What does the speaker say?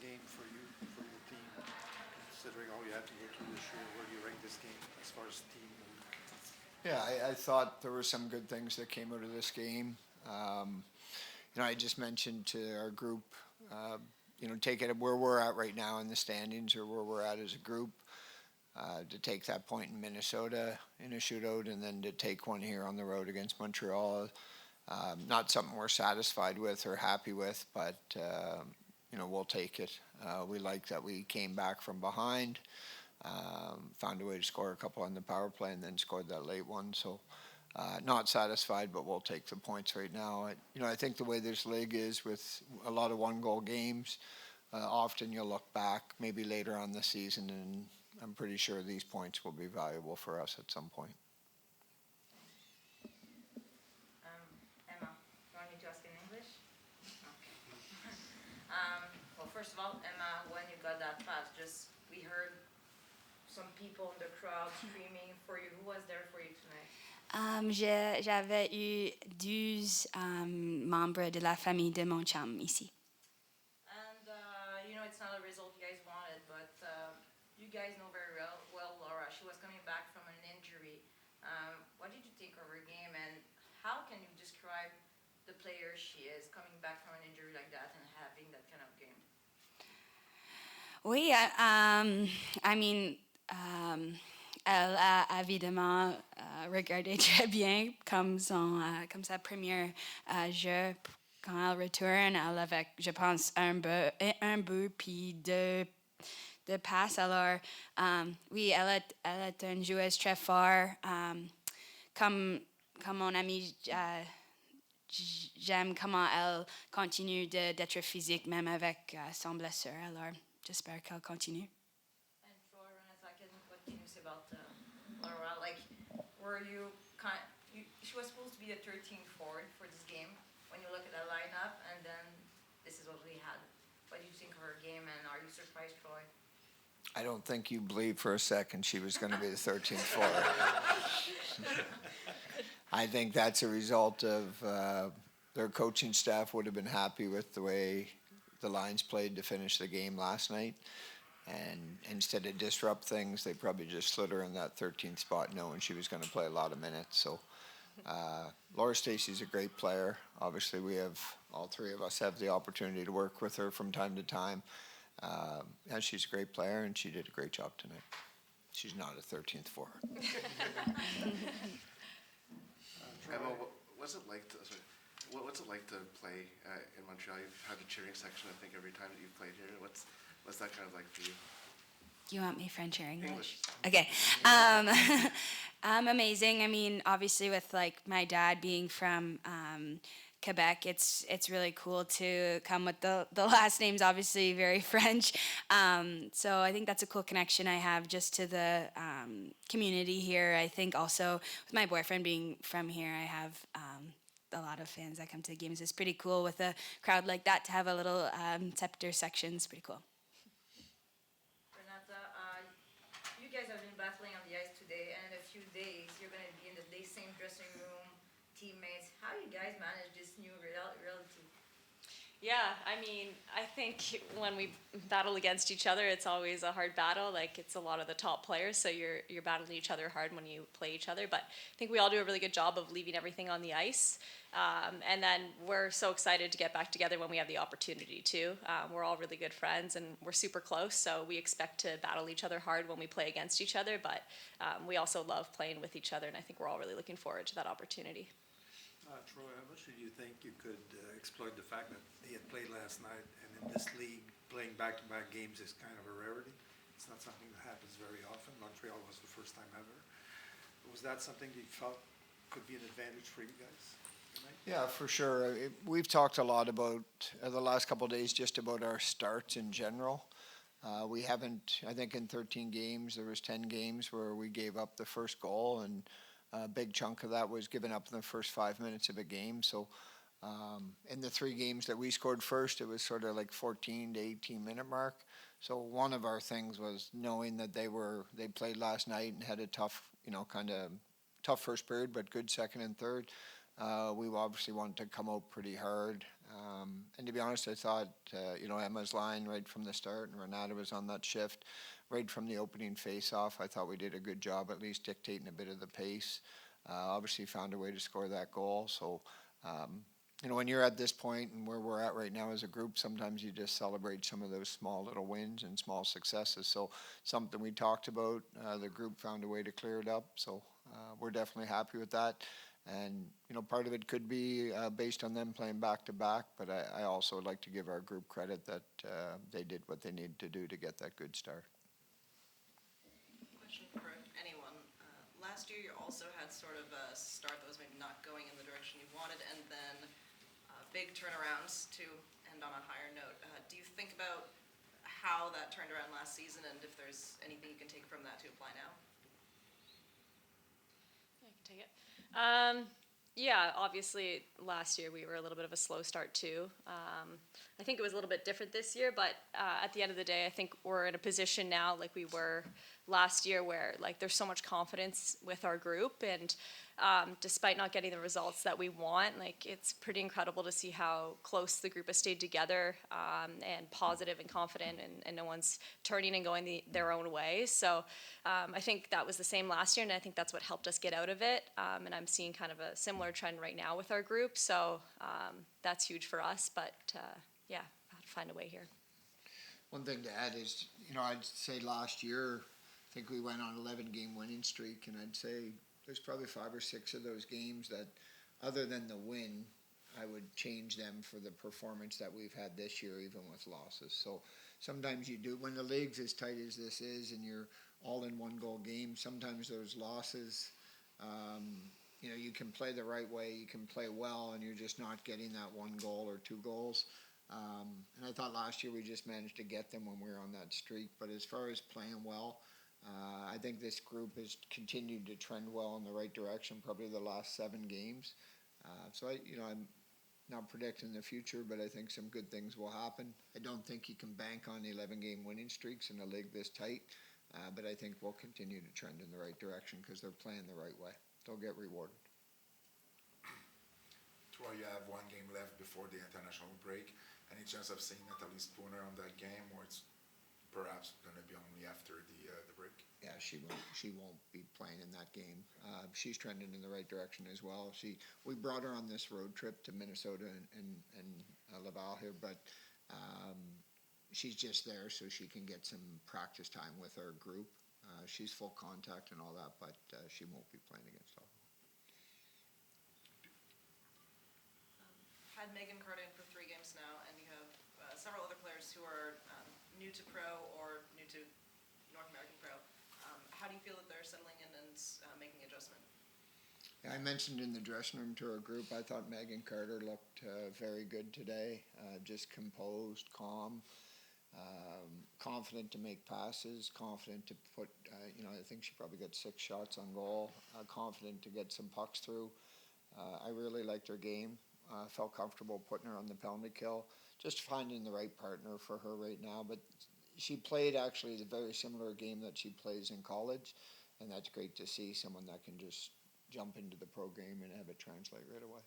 game for you, for your team, considering all you had to go through this year? Where do you rank this game as far as team? Yeah, I thought there were some good things that came out of this game. Um, I just mentioned to our group, uh, take it where we're at right now in the standings or where we're at as a group, to take that point in Minnesota in a shootout and then to take one here on the road against Montreal. Not something we're satisfied with or happy with, but we'll take it. We like that we came back from behind, found a way to score a couple on the power play, and then scored that late one. So, not satisfied, but we'll take the points right now. I think the way this league is with a lot of one-goal games, often you'll look back maybe later on the season, and I'm pretty sure these points will be valuable for us at some point. Emma, you want me to ask in English? Okay. Well, first of all, Emma, when you got that pass, we heard some people in the crowd screaming for you. Who was there for you tonight? J'avais eu 12 membres de la famille de mon chum ici. And it's not a result you guys wanted, but you guys know very well Laura. She was coming back from an injury. What did you think of her game, and how can you describe the player she is, coming back from an injury like that and having that kind of game? Oui, I mean, elle a évidemment regardé très bien comme sa première jeu quand elle retourne. Elle avait, je pense, un but puis deux passes. Alors, oui, elle est une joueuse très forte. Comme mon ami, j'aime comment elle continue d'être physique même avec son blessure. Alors, j'espère qu'elle continue. And for Renata, what can you say about Laura? Like, were you she was supposed to be a 13th forward for this game. When you look at the lineup, and then this is what we had. What do you think of her game, and are you surprised, Troy? I don't think you believed for a second she was going to be the 13th forward. I think that's a result of their coaching staff would have been happy with the way the Lions played to finish the game last night. And instead of disrupt things, they probably just slid her in that 13th spot knowing she was going to play a lot of minutes. So Laura Stacey's a great player. Obviously, all three of us have the opportunity to work with her from time to time. And she's a great player, and she did a great job tonight. She's not a 13th forward. Emma, what's it like to play in Montreal? You've had a cheering section, I think, every time that you've played here. What's that kind of like for you? Do you want me French or English? English. Okay. Amazing. I mean, obviously, with like my dad being from Quebec, it's really cool to come with the last name's obviously very French. So I think that's a cool connection I have just to the community here. I think also with my boyfriend being from here, I have a lot of fans that come to the games. It's pretty cool with a crowd like that to have a little Scepter section. It's pretty cool. Renata, you guys have been battling on the ice today, and in a few days you're going to be in the same dressing room, teammates. How do you guys manage this new reality? Yeah, I mean, I think when we battle against each other, it's always a hard battle. Like, it's a lot of the top players, so you're battling each other hard when you play each other. But I think we all do a really good job of leaving everything on the ice. And then we're so excited to get back together when we have the opportunity to. We're all really good friends, and we're super close, so we expect to battle each other hard when we play against each other. But we also love playing with each other, and I think we're all really looking forward to that opportunity. Troy, how much do you think you could exploit the fact that they had played last night, and in this league, playing back-to-back games is kind of a rarity? It's not something that happens very often. Montreal was the first time ever. Was that something you felt could be an advantage for you guys tonight? Yeah, for sure. We've talked a lot about the last couple of days just about our starts in general. We haven't, I think in 13 games, there was 10 games where we gave up the first goal, and a big chunk of that was given up in the first 5 minutes of a game. So in the 3 games that we scored first, it was sort of like 14 to 18 minute mark. So one of our things was knowing that they played last night and had a tough, kind of tough first period, but good second and third. We obviously wanted to come out pretty hard And to be honest, I thought, Emma's line right from the start, and Renata was on that shift right from the opening face-off. I thought we did a good job at least dictating a bit of the pace. Obviously found a way to score that goal. So, when you're at this point and where we're at right now as a group, sometimes you just celebrate some of those small little wins and small successes. So something we talked about, the group found a way to clear it up. So we're definitely happy with that. And, part of it could be based on them playing back-to-back, but I also would like to give our group credit that they did what they needed to do to get that good start. Question for anyone. Last year, you also had sort of a start that was maybe not going in the direction you wanted, and then big turnarounds to end on a higher note. Do you think about how that turned around last season, and if there's anything you can take from that to apply now? I can take it. Yeah, obviously last year we were a little bit of a slow start too. I think it was a little bit different this year, but at the end of the day, I think we're in a position now like we were last year where like there's so much confidence with our group, and despite not getting the results that we want, like it's pretty incredible to see how close the group has stayed together, and positive and confident, and no one's turning and going their own way. So I think that was the same last year, and I think that's what helped us get out of it. And I'm seeing kind of a similar trend right now with our group. So that's huge for us, but yeah, I'll have to find a way here. One thing to add is, I'd say last year, I think we went on 11-game winning streak, and I'd say there's probably 5 or 6 of those games that, other than the win, I would change them for the performance that we've had this year, even with losses. So sometimes you do, when the league's as tight as this is and you're all in one-goal games, sometimes those losses, you can play the right way, you can play well, and you're just not getting that 1 goal or 2 goals. And I thought last year we just managed to get them when we were on that streak. But as far as playing well, I think this group has continued to trend well in the right direction, probably the last 7 games. So I'm not predicting the future, but I think some good things will happen. I don't think you can bank on 11-game winning streaks in a league this tight, but I think we'll continue to trend in the right direction because they're playing the right way. They'll get rewarded. Troy, you have 1 game left before the international break. Any chance of seeing Natalie Spooner on that game, or it's perhaps going to be only after the break? Yeah, she won't be playing in that game. She's trending in the right direction as well. We brought her on this road trip to Minnesota and Laval here, but she's just there so she can get some practice time with our group. She's full contact and all that, but she won't be playing against Ottawa. Had Megan Carter in for 3 games now, and you have several other players who are new to pro or new to North American pro. How do you feel that they're settling in and making adjustment? Yeah, I mentioned in the dressing room to our group, I thought Megan Carter looked very good today, just composed, calm, confident to make passes, confident to put, I think she probably got 6 shots on goal, confident to get some pucks through. I really liked her game. Felt comfortable putting her on the penalty kill, just finding the right partner for her right now. But she played actually the very similar game that she plays in college, and that's great to see someone that can just jump into the program and have it translate right away.